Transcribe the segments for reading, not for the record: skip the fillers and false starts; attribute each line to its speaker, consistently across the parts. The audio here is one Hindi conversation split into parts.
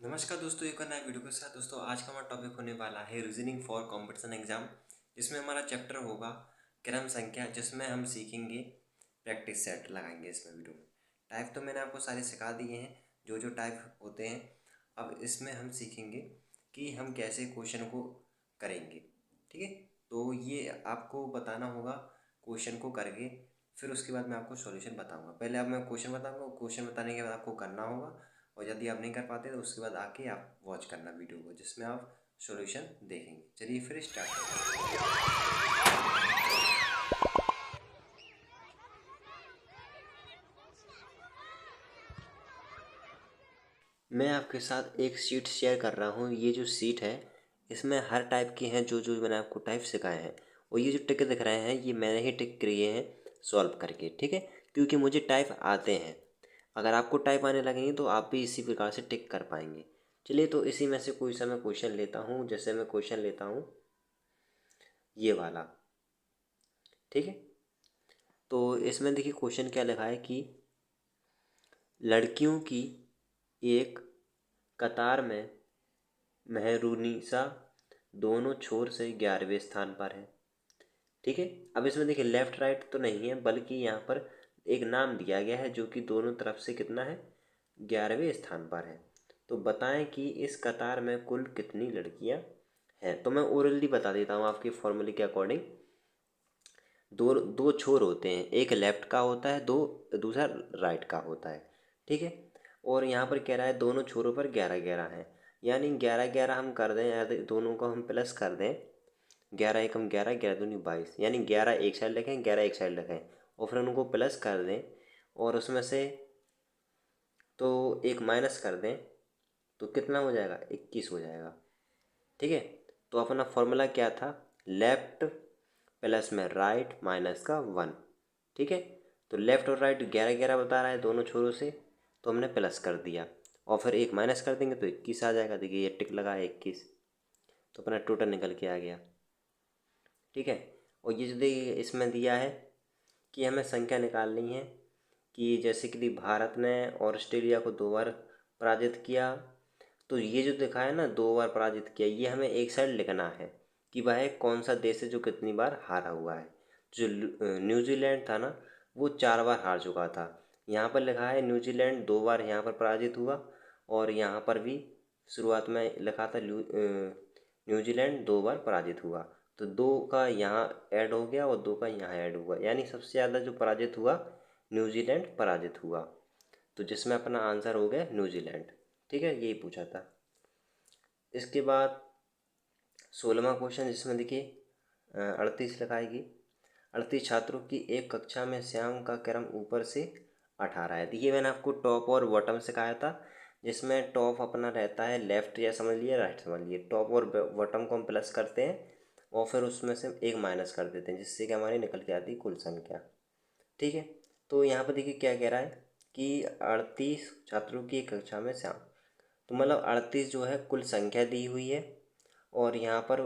Speaker 1: नमस्कार दोस्तों, एक और नए वीडियो के साथ। दोस्तों आज का हमारा टॉपिक होने वाला है रीजनिंग फॉर कंपटीशन एग्जाम, जिसमें हमारा चैप्टर होगा क्रम संख्या, जिसमें हम सीखेंगे प्रैक्टिस सेट लगाएंगे इसमें वीडियो में। टाइप तो मैंने आपको सारे सिखा दिए हैं, जो जो टाइप होते हैं। अब इसमें हम सीखेंगे कि हम कैसे क्वेश्चन को करेंगे। ठीक है, तो ये आपको बताना होगा क्वेश्चन को करके, फिर उसके बाद मैं आपको सॉल्यूशन बताऊंगा। पहले अब मैं क्वेश्चन बताऊंगा, क्वेश्चन बताने के बाद आपको करना होगा, और यदि आप नहीं कर पाते तो उसके बाद आके आप वॉच करना वीडियो को, जिसमें आप सॉल्यूशन देखेंगे। चलिए फिर स्टार्ट करते हैं। मैं आपके साथ एक शीट शेयर कर रहा हूँ। ये जो शीट है इसमें हर टाइप के हैं जो जो मैंने आपको टाइप सिखाए हैं, और ये जो टिक दिख रहे हैं ये मैंने ही टिक किए हैं सॉल्व करके। ठीक है, क्योंकि मुझे टाइप आते हैं। अगर आपको टाइप आने लगेंगे तो आप भी इसी प्रकार से टिक कर पाएंगे। चलिए, तो इसी में से कोई सा मैं क्वेश्चन लेता हूँ। जैसे मैं क्वेश्चन लेता हूँ ये वाला। ठीक है, तो इसमें देखिए क्वेश्चन क्या लिखा है कि लड़कियों की एक कतार में मेहरुनिसा दोनों छोर से 11वें स्थान पर है। ठीक है, अब इसमें देखिए लेफ्ट राइट तो नहीं है, बल्कि यहाँ पर एक नाम दिया गया है जो कि दोनों तरफ से कितना है, 11वें स्थान पर है। तो बताएं कि इस कतार में कुल कितनी लड़कियां हैं। तो मैं ओरली बता देता हूँ आपके फॉर्मूले के अकॉर्डिंग। दो दो छोर होते हैं, एक लेफ्ट का होता है, दूसरा राइट का होता है। ठीक है, और यहाँ पर कह रहा है दोनों छोरों पर 11 11 है, यानी 11 11 हम कर दें, यदि दोनों को हम प्लस कर दें, 11 एकम 11, 11 दूनी 22, यानी 11 एक साइड लिखें, 11 एक साइड लिखें, और फिर उनको प्लस कर दें, और उसमें से तो एक माइनस कर दें, तो कितना हो जाएगा, 21 हो जाएगा। ठीक है, तो अपना फॉर्मूला क्या था, लेफ्ट प्लस में राइट माइनस का 1। ठीक है, तो लेफ्ट और राइट 11 11 बता रहा है दोनों छोरों से, तो हमने प्लस कर दिया, और फिर एक माइनस कर देंगे तो 21 आ जाएगा। देखिए ये टिक लगा है 21, तो अपना टोटल निकल के आ गया। ठीक है, और ये जो देखिए इसमें दिया है कि हमें संख्या निकालनी है कि जैसे कि भारत ने ऑस्ट्रेलिया को 2 बार पराजित किया। तो ये जो दिखा है ना, 2 बार पराजित किया, ये हमें एक साइड लिखना है कि वह कौन सा देश है जो कितनी बार हारा हुआ है। जो न्यूजीलैंड था ना, वो 4 बार हार चुका था। यहाँ पर लिखा है न्यूजीलैंड 2 बार यहाँ पर पराजित हुआ, और यहाँ पर भी शुरुआत में लिखा था न्यूजीलैंड 2 बार पराजित हुआ। तो 2 का यहाँ ऐड हो गया और 2 का यहाँ ऐड हुआ, यानी सबसे ज़्यादा जो पराजित हुआ न्यूजीलैंड पराजित हुआ। तो जिसमें अपना आंसर हो गया न्यूजीलैंड। ठीक है, यही पूछा था। इसके बाद 16वां क्वेश्चन, जिसमें देखिए 38 लिखाएगी। 38 छात्रों की एक कक्षा में श्याम का क्रम ऊपर से 18 है। देखिए मैंने आपको टॉप और बॉटम सिखाया था, जिसमें टॉप अपना रहता है लेफ्ट, या समझ लिए राइट समझ लिए। टॉप और बॉटम को हम प्लस करते हैं, और फिर उसमें से एक माइनस कर देते हैं, जिससे कि हमारी निकल के आती है कुल संख्या। ठीक है, तो यहाँ पर देखिए क्या कह रहा है कि 38 छात्रों की एक कक्षा में श्याम, तो मतलब 38 जो है कुल संख्या दी हुई है, और यहाँ पर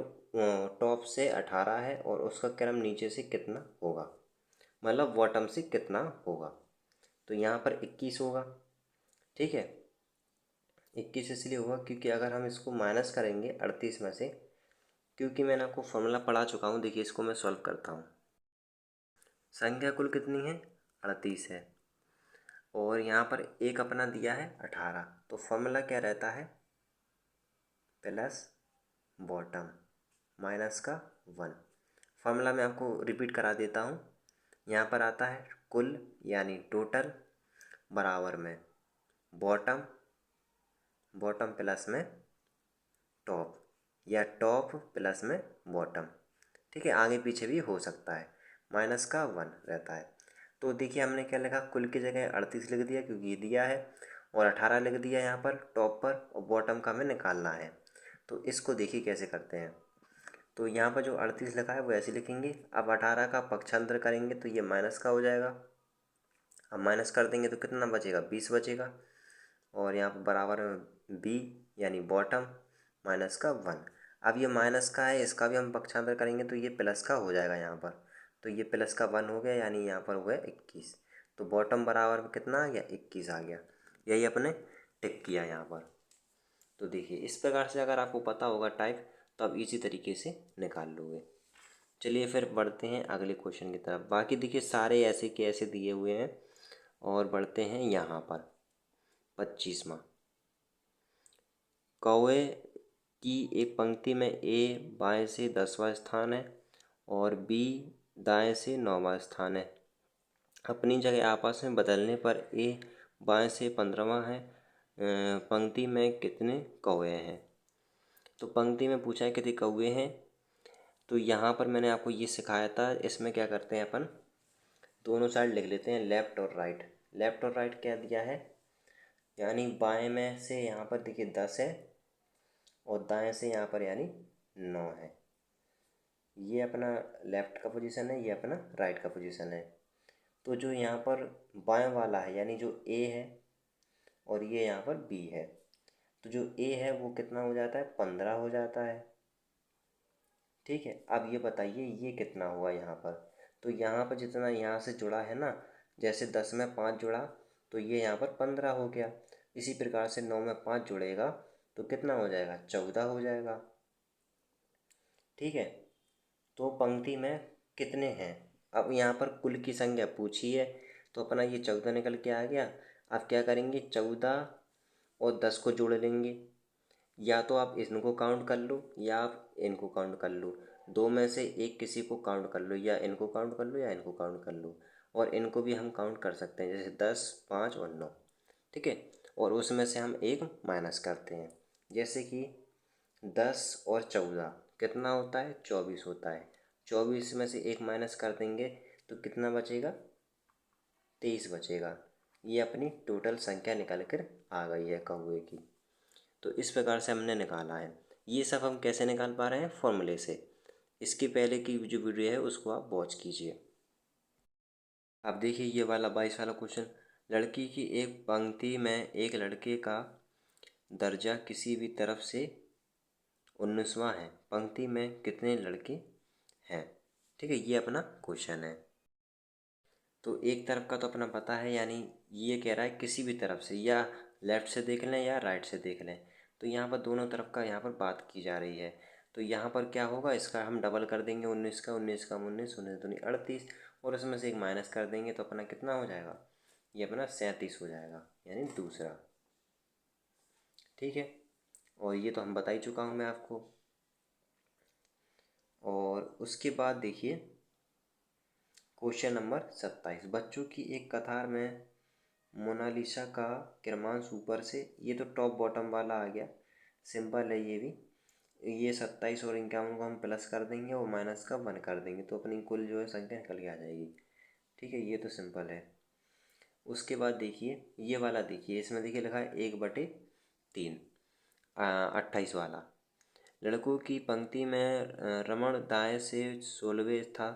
Speaker 1: टॉप से 18 है, और उसका क्रम नीचे से कितना होगा, मतलब बॉटम से कितना होगा। तो यहाँ पर 21 होगा। ठीक है, 21 इसलिए होगा क्योंकि अगर हम इसको माइनस करेंगे 38 में से, क्योंकि मैंने आपको फॉर्मूला पढ़ा चुका हूँ। देखिए इसको मैं सॉल्व करता हूँ। संख्या कुल कितनी है, 38 है, और यहाँ पर एक अपना दिया है 18। तो फॉर्मूला क्या रहता है, प्लस बॉटम माइनस का 1। फॉर्मूला मैं आपको रिपीट करा देता हूँ। यहाँ पर आता है कुल यानी टोटल बराबर में बॉटम, बॉटम प्लस में टॉप, या टॉप प्लस में बॉटम। ठीक है, आगे पीछे भी हो सकता है, माइनस का 1 रहता है। तो देखिए हमने क्या लिखा, कुल की जगह 38 लिख दिया क्योंकि ये दिया है, और 18 लिख दिया यहाँ पर टॉप पर, और बॉटम का हमें निकालना है। तो इसको देखिए कैसे करते हैं। तो यहाँ पर जो 38 लिखा है वो ऐसे लिखेंगे। अब 18 का पक्षांतर करेंगे तो ये माइनस का हो जाएगा। अब माइनस कर देंगे तो कितना बचेगा, 20 बचेगा, और यहाँ पर बराबर में बी यानी बॉटम माइनस का 1। अब ये माइनस का है, इसका भी हम पक्षांतर करेंगे तो ये प्लस का हो जाएगा यहाँ पर। तो ये प्लस का 1 हो गया, यानी यहाँ पर हुआ 21। तो बॉटम बराबर में कितना आ गया, 21 आ गया। यही अपने टिक किया यहाँ पर। तो देखिए इस प्रकार से अगर आपको पता होगा टाइप तो आप इसी तरीके से निकाल लोगे। चलिए फिर बढ़ते हैं अगले क्वेश्चन की तरफ। बाकी देखिए सारे ऐसे के ऐसे दिए हुए हैं और बढ़ते हैं यहाँ पर 25वां। कौवे की एक पंक्ति में ए बाएं से 10वां स्थान है और बी दाएं से 9वां स्थान है। अपनी जगह आपस में बदलने पर ए बाएं से 15वां है। पंक्ति में कितने कौवे हैं? तो पंक्ति में पूछा है कितने कौवे हैं। तो यहाँ पर मैंने आपको ये सिखाया था, इसमें क्या करते हैं अपन दोनों साइड लिख लेते हैं लेफ़्ट और राइट। लेफ़्ट और राइट क्या दिया है, यानी बाएं में से यहाँ पर देखिए 10 है और दाएं से यहाँ पर यानी 9 है। ये अपना लेफ़्ट का पोजीशन है, ये अपना राइट का पोजीशन है। तो जो यहाँ पर बाएं वाला है यानी जो ए है और ये यहाँ पर बी है, तो जो ए है वो कितना हो जाता है 15 हो जाता है। ठीक है, अब ये बताइए ये कितना हुआ यहाँ पर। तो यहाँ पर जितना यहाँ से जुड़ा है ना, जैसे 10 में 5 जुड़ा तो ये यहाँ पर 15 हो गया। इसी प्रकार से 9 में 5 जुड़ेगा तो कितना हो जाएगा 14 हो जाएगा। ठीक है, तो पंक्ति में कितने हैं, अब यहाँ पर कुल की संख्या पूछी है तो अपना ये 14 निकल के आ गया। अब क्या करेंगे 14 और 10 को जोड़ लेंगे, या तो आप इनको काउंट कर लो या आप इनको काउंट कर लो। दो में से एक किसी को काउंट कर लो, या इनको काउंट कर लो या इनको काउंट कर लो। और इनको भी हम काउंट कर सकते हैं, जैसे 10, 5 और 9। ठीक है, और उसमें से हम एक माइनस करते हैं, जैसे कि 10 और 14 कितना होता है 24 होता है। 24 में से एक माइनस कर देंगे तो कितना बचेगा 23 बचेगा। ये अपनी टोटल संख्या निकल कर आ गई है कौवे की। तो इस प्रकार से हमने निकाला है। ये सब हम कैसे निकाल पा रहे हैं, फॉर्मूले से। इसके पहले की जो वीडियो है उसको आप वॉच कीजिए। अब देखिए ये वाला 22 वाला क्वेश्चन। लड़की की एक पंक्ति में एक लड़के का दर्जा किसी भी तरफ से 19वां है। पंक्ति में कितने लड़के हैं? ठीक है, ये अपना क्वेश्चन है। तो एक तरफ का तो अपना पता है, यानी ये कह रहा है किसी भी तरफ से, या लेफ़्ट से देख लें या राइट से देख लें। तो यहाँ पर दोनों तरफ का यहाँ पर बात की जा रही है। तो यहाँ पर क्या होगा, इसका हम डबल कर देंगे 19 का, 19 का 19, 19 दूनी 38 और उसमें से एक माइनस कर देंगे तो अपना कितना हो जाएगा, ये अपना 37 हो जाएगा, यानी दूसरा। ठीक है, और ये तो हम बता ही चुका हूँ मैं आपको। और उसके बाद देखिए क्वेश्चन नंबर 27। बच्चों की एक कतार में मोनालिसा का क्रमांश ऊपर से, ये तो टॉप बॉटम वाला आ गया, सिंपल है ये भी। ये 27 और 51 को हम प्लस कर देंगे और माइनस का 1 कर देंगे तो अपनी कुल जो है संख्या निकल के आ जाएगी। ठीक है, ये तो सिंपल है। उसके बाद देखिए ये वाला, देखिए इसमें देखिए लिखा है 1/3 28 वाला। लड़कों की पंक्ति में रमण दाएं से 16वें था,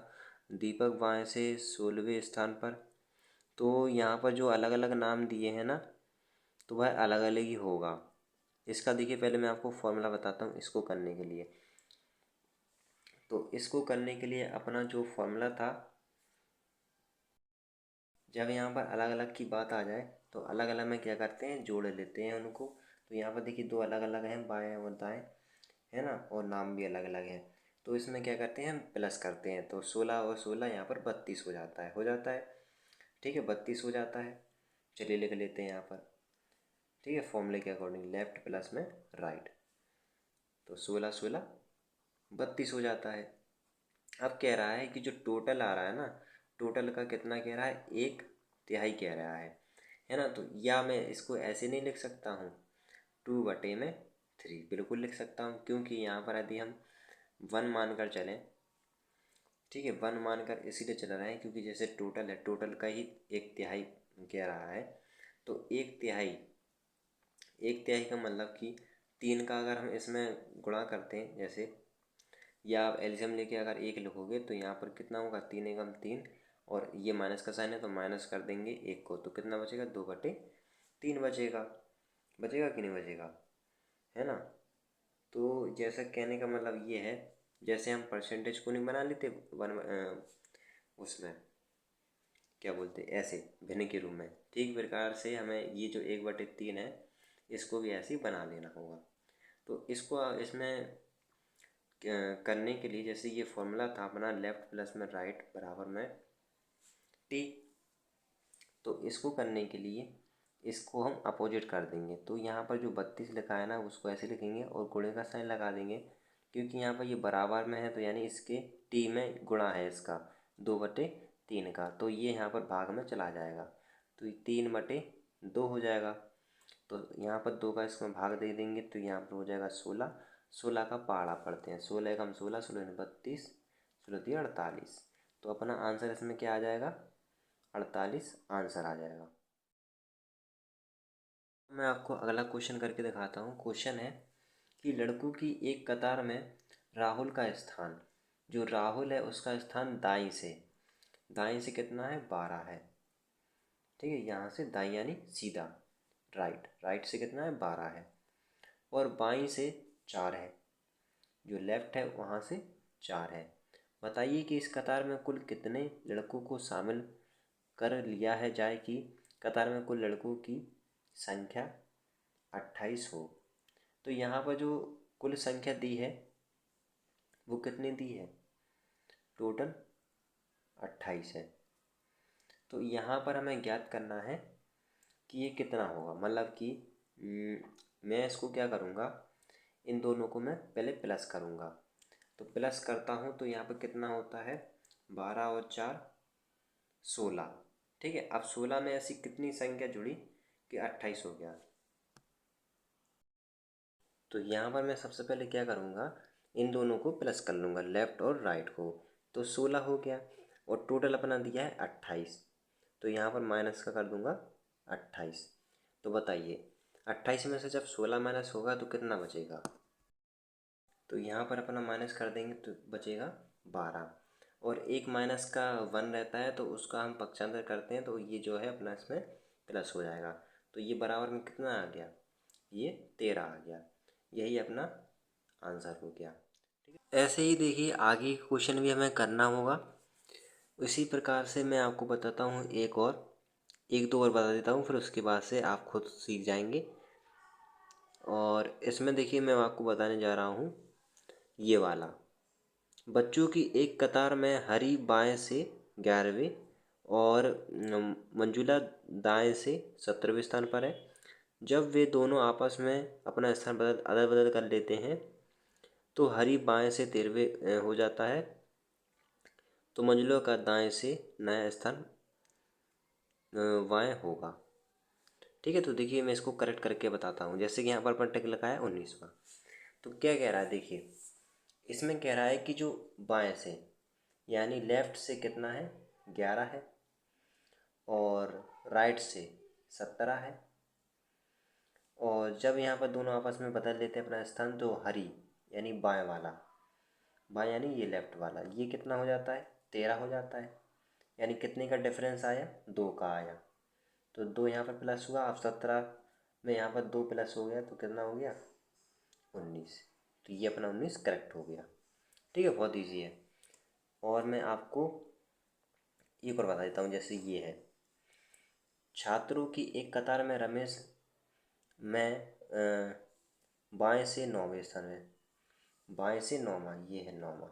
Speaker 1: दीपक बाएं से 16वें स्थान पर। तो यहाँ पर जो अलग अलग नाम दिए हैं ना, तो वह अलग अलग ही होगा। इसका देखिए पहले मैं आपको फॉर्मूला बताता हूँ इसको करने के लिए। तो इसको करने के लिए अपना जो फॉर्मूला था, जब यहाँ पर अलग अलग की बात आ जाए तो अलग अलग में क्या करते हैं जोड़ लेते हैं उनको। तो यहाँ पर देखिए दो अलग अलग हैं, बाएं और दाएं, है ना, और नाम भी अलग अलग है। तो इसमें क्या करते हैं हम प्लस करते हैं, तो 16 और 16 यहाँ पर 32 हो जाता है, हो जाता है। ठीक है, 32 हो जाता है। चलिए लिख लेते हैं यहाँ पर। ठीक है, फॉर्मूले के अकॉर्डिंग लेफ्ट प्लस में राइट, तो 16 16 32 हो जाता है। अब कह रहा है कि जो टोटल आ रहा है ना, टोटल का कितना कह रहा है 1/3 कह रहा है ना। तो या मैं इसको ऐसे नहीं लिख सकता हूँ 2/3, बिल्कुल लिख सकता हूँ, क्योंकि यहाँ पर यदि हम 1 मानकर चलें, ठीक है 1 मानकर इसीलिए चल रहे हैं क्योंकि जैसे टोटल है, टोटल का ही 1/3 कह रहा है। तो 1/3, 1/3 का मतलब कि 3 का अगर हम इसमें गुणा करते हैं जैसे, या आप एल्शियम लेके अगर 1 लिखोगे तो यहाँ पर कितना होगा 3 एकम 3, और ये माइनस का साइन है तो माइनस कर देंगे 1 को, तो कितना बचेगा 2/3 बचेगा। बचेगा कि नहीं बचेगा, है ना। तो जैसा कहने का मतलब ये है, जैसे हम परसेंटेज को नहीं बना लेते उसमें क्या बोलते हैं ऐसे भिन्न के रूप में, ठीक प्रकार से हमें ये जो 1/3 है इसको भी ऐसे ही बना लेना होगा। तो इसको इसमें करने के लिए जैसे ये फॉर्मूला था अपना लेफ्ट प्लस में राइट बराबर में टी, तो इसको करने के लिए इसको हम अपोजिट कर देंगे। तो यहाँ पर जो 32 लिखा है ना उसको ऐसे लिखेंगे और गुणे का साइन लगा देंगे, क्योंकि यहाँ पर ये बराबर में है तो यानी इसके टी में गुणा है इसका 2/3 का, तो ये यहाँ पर भाग में चला जाएगा तो ये 3/2 हो जाएगा। तो यहाँ पर 2 का इसमें भाग दे देंगे तो यहाँ पर हो जाएगा 16। 16 का पहाड़ा पढ़ते हैं, 16 एकम 16, 16 32, 16 48। तो अपना आंसर इसमें क्या आ जाएगा, 48 आंसर आ जाएगा। मैं आपको अगला क्वेश्चन करके दिखाता हूँ। क्वेश्चन है कि लड़कों की एक कतार में राहुल का स्थान, जो राहुल है उसका स्थान दाईं से कितना है, 12 है। ठीक है, यहाँ से दाईं यानी सीधा, राइट से कितना है, 12 है। और बाईं से 4 है, जो लेफ्ट है वहाँ से 4 है। बताइए कि इस कतार में कुल कितने लड़कों को शामिल कर लिया है जाए कि कतार में कुल लड़कों की संख्या 28 हो। तो यहाँ पर जो कुल संख्या दी है वो कितनी दी है, टोटल 28 है। तो यहाँ पर हमें ज्ञात करना है कि ये कितना होगा, मतलब कि मैं इसको क्या करूँगा, इन दोनों को मैं पहले प्लस करूँगा। तो प्लस करता हूँ तो यहाँ पर कितना होता है, 12 और 4 16। ठीक है, अब 16 में ऐसी कितनी संख्या जुड़ी कि 28 हो गया। तो यहाँ पर मैं सबसे पहले क्या करूँगा, इन दोनों को प्लस कर लूँगा, लेफ़्ट और राइट को। तो 16 हो गया और टोटल अपना दिया है 28, तो यहाँ पर माइनस का कर दूँगा 28। तो बताइए 28 में से जब 16 माइनस होगा तो कितना बचेगा, तो यहाँ पर अपना माइनस कर देंगे तो बचेगा 12। और एक माइनस का 1 रहता है तो उसका हम पक्षांतर करते हैं तो ये जो है अपना इसमें प्लस हो जाएगा। तो ये बराबर में कितना आ गया, ये 13 आ गया। यही अपना आंसर हो गया। ठीक है, ऐसे ही देखिए आगे क्वेश्चन भी हमें करना होगा। इसी प्रकार से मैं आपको बताता हूँ एक दो और बता देता हूँ, फिर उसके बाद से आप खुद सीख जाएंगे। और इसमें देखिए मैं आपको बताने जा रहा हूँ ये वाला, बच्चों की एक कतार में हरी बाएं से 11वें और मंजुला दाएं से 17वें स्थान पर है। जब वे दोनों आपस में अपना स्थान अदल बदल कर लेते हैं तो हरी बाएं से 13वें हो जाता है, तो मंजुला का दाएं से नया स्थान बाएं होगा। ठीक है, तो देखिए मैं इसको करेक्ट करके बताता हूँ। जैसे कि यहाँ पर अपन टिक लगा है 19वां, तो क्या कह रहा है देखिए, इसमें कह रहा है कि जो बाएं से यानी लेफ्ट से कितना है, 11 है और राइट से 17 है। और जब यहाँ पर दोनों आपस में बदल लेते हैं अपना स्थान तो हरी यानी बाएं वाला, बाएं यानी ये लेफ्ट वाला, ये कितना हो जाता है, 13 हो जाता है। यानी कितने का डिफरेंस आया, 2 का आया। तो 2 यहाँ पर प्लस हुआ, अब 17 में यहाँ पर 2 प्लस हो गया तो कितना हो गया, 19। तो ये अपना 19 करेक्ट हो गया। ठीक है, बहुत ईजी है। और मैं आपको एक और बता देता हूँ, जैसे ये है, छात्रों की एक कतार में रमेश में बाएं से 9वें स्थान में, बाएं से 9वां, ये है 9वां,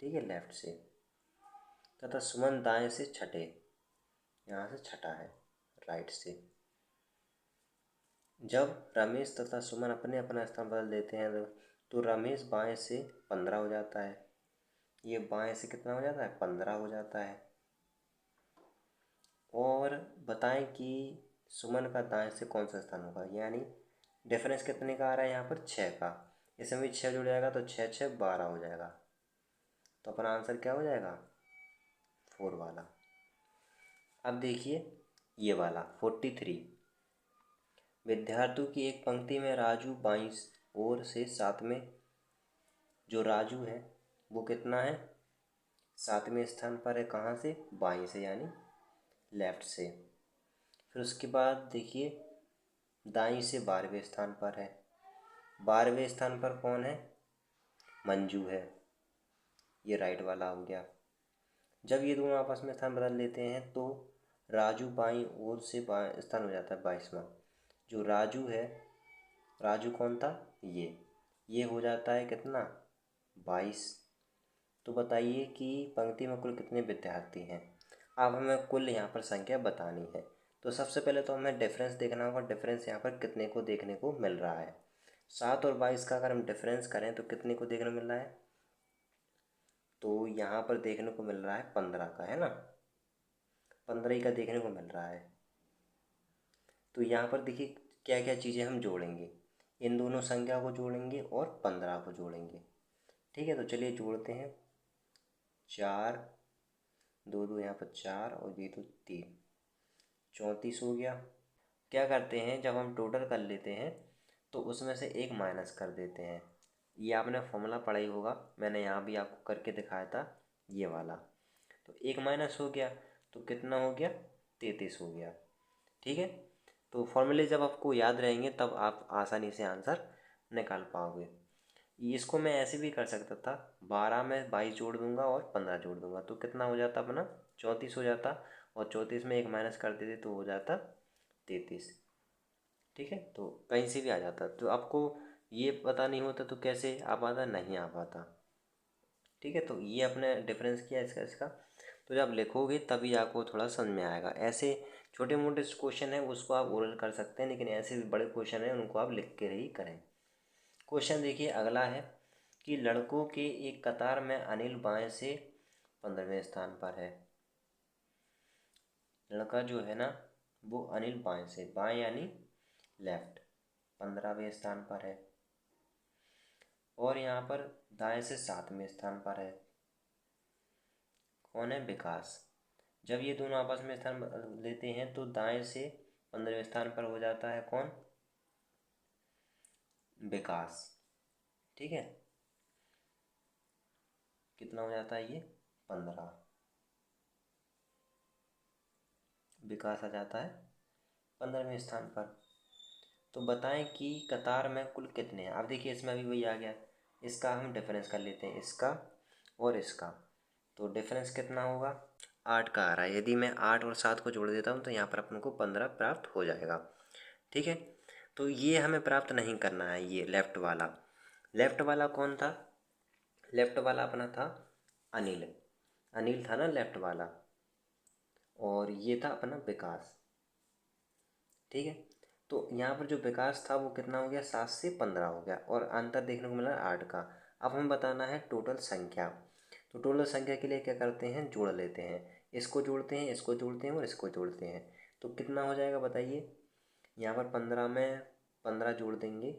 Speaker 1: ठीक है, लेफ्ट से, तथा सुमन दाएं से छठे, यहाँ से छठा है राइट से। जब रमेश तथा सुमन अपने अपना स्थान बदल देते हैं तो रमेश बाएं से 15 हो जाता है, ये बाएं से कितना हो जाता है, 15 हो जाता है। और बताएं कि सुमन का दाएं से कौन सा स्थान होगा, यानी डिफरेंस कितने का आ रहा है यहाँ पर, 6 का। इसमें भी 6 जुड़ जाएगा तो 6 6 12 हो जाएगा। तो अपना आंसर क्या हो जाएगा, 4 वाला। अब देखिए ये वाला 43, विद्यार्थियों की एक पंक्ति में राजू बाईं ओर से 7वें, जो राजू है वो कितना है, 7वें स्थान पर है, कहाँ से, बाईं से यानी लेफ्ट से। फिर उसके बाद देखिए दाईं से 12वें स्थान पर है, 12वें स्थान पर कौन है, मंजू है, ये राइट वाला हो गया। जब ये दोनों आपस में स्थान बदल लेते हैं तो राजू बाईं ओर से स्थान हो जाता है 22वां, जो राजू है, राजू कौन था, ये हो जाता है कितना, 22। तो बताइए कि पंक्ति में कुल कितने विद्यार्थी हैं। अब हमें कुल यहाँ पर संख्या बतानी है। तो सबसे पहले तो हमें डिफरेंस देखना होगा, डिफरेंस यहाँ पर कितने को देखने को मिल रहा है। 7 और 22 का अगर हम डिफरेंस करें तो कितने को देखने को मिल रहा है, तो यहाँ पर देखने को मिल रहा है 15 का, है ना, 15 ही का देखने को मिल रहा है। तो यहाँ पर देखिए क्या क्या चीज़ें हम जोड़ेंगे, इन दोनों संख्या को जोड़ेंगे और 15 को जोड़ेंगे। ठीक है, तो चलिए जोड़ते हैं। 4, 2 2 यहाँ पर 4 और ये तो 3, 34 हो गया। क्या करते हैं, जब हम टोटल कर लेते हैं तो उसमें से एक माइनस कर देते हैं। ये आपने फॉर्मूला पढ़ा ही होगा, मैंने यहाँ भी आपको करके दिखाया था ये वाला। तो एक माइनस हो गया तो कितना हो गया, 33 हो गया। ठीक है, तो फॉर्मूले जब आपको याद रहेंगे तब आप आसानी से आंसर निकाल पाओगे। इसको मैं ऐसे भी कर सकता था, 12 में 22 जोड़ दूंगा और 15 जोड़ दूंगा तो कितना हो जाता अपना, 34 हो जाता, और 34 में एक माइनस कर देते तो हो जाता 33। ठीक है, तो कहीं से भी आ जाता। तो आपको ये पता नहीं होता तो कैसे आ पाता, नहीं आ पाता। ठीक है, तो ये अपने डिफरेंस किया इसका। तो जब लिखोगे तभी आपको थोड़ा समझ में आएगा। ऐसे छोटे मोटे क्वेश्चन है उसको आप ओरल कर सकते हैं, लेकिन ऐसे भी बड़े क्वेश्चन हैं उनको आप लिख के ही करें। क्वेश्चन देखिए अगला है कि लड़कों के एक कतार में अनिल बाएं से 15वें स्थान पर है। लड़का जो है ना वो अनिल बाएं से, बाएं यानी लेफ्ट, 15वें स्थान पर है। और यहाँ पर दाएं से 7वें स्थान पर है। कौन है, विकास। जब ये दोनों आपस में स्थान लेते हैं तो दाएं से 15वें स्थान पर हो जाता है कौन, विकास। ठीक है, कितना हो जाता है ये, 15, विकास आ जाता है 15वें स्थान पर। तो बताएं कि कतार में कुल कितने हैं। अब देखिए इसमें भी वही आ गया, इसका हम डिफरेंस कर लेते हैं, इसका और इसका। तो डिफरेंस कितना होगा, 8 का आ रहा है। यदि मैं 8 और 7 को जोड़ देता हूँ तो यहाँ पर अपन को 15 प्राप्त हो जाएगा। ठीक है, तो ये हमें प्राप्त नहीं करना है। ये लेफ्ट वाला, लेफ्ट वाला कौन था, लेफ्ट वाला अपना था अनिल, अनिल था ना लेफ्ट वाला, और ये था अपना विकास। ठीक है, तो यहाँ पर जो विकास था वो कितना हो गया, 7 से 15 हो गया, और अंतर देखने को मिला 8 का। अब हमें बताना है टोटल संख्या। तो टोटल संख्या के लिए क्या करते हैं, जोड़ लेते हैं, इसको जोड़ते हैं, इसको जोड़ते हैं और इसको जोड़ते हैं। तो कितना हो जाएगा बताइए, यहाँ पर 15 में 15 जोड़ देंगे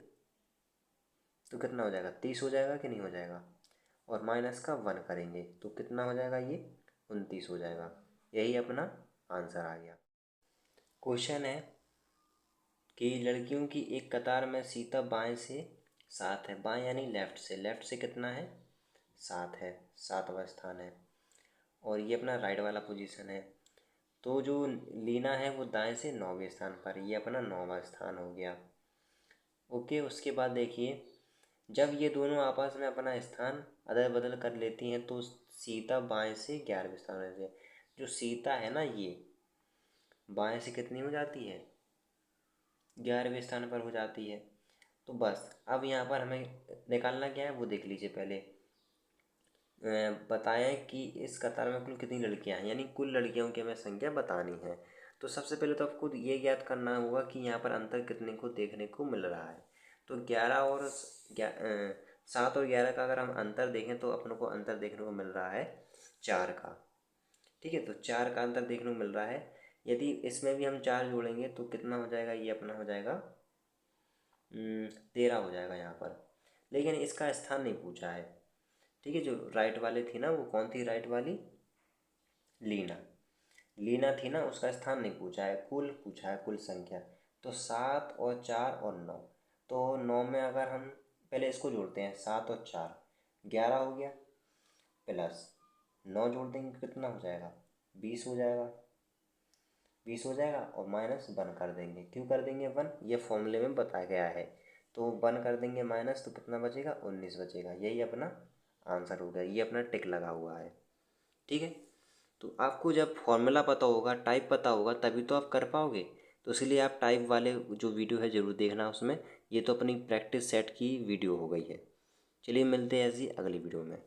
Speaker 1: तो कितना हो जाएगा, 30 हो जाएगा कि नहीं हो जाएगा, और माइनस का 1 करेंगे तो कितना हो जाएगा, ये 29 हो जाएगा। यही अपना आंसर आ गया। क्वेश्चन है कि लड़कियों की एक कतार में सीता बाएं से 7 है, बाएं यानी लेफ्ट से कितना है, 7 है, 7वां स्थान है, और ये अपना राइट वाला पोजीशन है। तो जो लीना है वो दाएं से 9वें स्थान पर, ये अपना 9वां स्थान हो गया। ओके, उसके बाद देखिए जब ये दोनों आपस में अपना स्थान अदल बदल कर लेती हैं तो सीता बाएं से 11वें स्थान पर रहती है। जो सीता है ना ये बाएं से कितनी हो जाती है, 11वें स्थान पर हो जाती है। तो बस अब यहाँ पर हमें निकालना क्या है वो देख लीजिए पहले। बताएं कि इस कतार में कुल कितनी लड़कियां हैं, यानी कुल लड़कियों की हमें संख्या बतानी है। तो सबसे पहले तो आपको ये ज्ञात करना होगा कि यहाँ पर अंतर कितने को देखने को मिल रहा है। तो 7 और 11 का अगर हम अंतर देखें तो अपन को अंतर देखने को मिल रहा है 4 का। ठीक है, तो 4 का अंतर देखने को मिल रहा है। यदि इसमें भी हम 4 जोड़ेंगे तो कितना हो जाएगा, ये अपना हो जाएगा 13 हो जाएगा यहाँ पर। लेकिन इसका स्थान नहीं पूछा है। ठीक है, जो राइट वाली थी ना वो कौन थी, राइट वाली लीना, लीना थी ना, उसका स्थान नहीं पूछा है, कुल पूछा है, कुल संख्या। तो 7 और 4 और 9, तो 9 में अगर हम पहले इसको जोड़ते हैं, 7 और 4 11 हो गया, प्लस 9 जोड़ देंगे कितना हो जाएगा, 20 हो जाएगा, 20 हो जाएगा, और माइनस 1 कर देंगे। क्यों कर देंगे 1, ये फॉर्मूले में बताया गया है। तो 1 कर देंगे माइनस तो कितना बचेगा, 19 बचेगा। यही अपना आंसर हो गया, ये अपना टिक लगा हुआ है। ठीक है, तो आपको जब फॉर्मूला पता होगा, टाइप पता होगा, तभी तो आप कर पाओगे। तो तो इसलिए आप टाइप वाले जो वीडियो है ज़रूर देखना उसमें। ये तो अपनी प्रैक्टिस सेट की वीडियो हो गई है। चलिए मिलते हैं ऐसी अगली वीडियो में।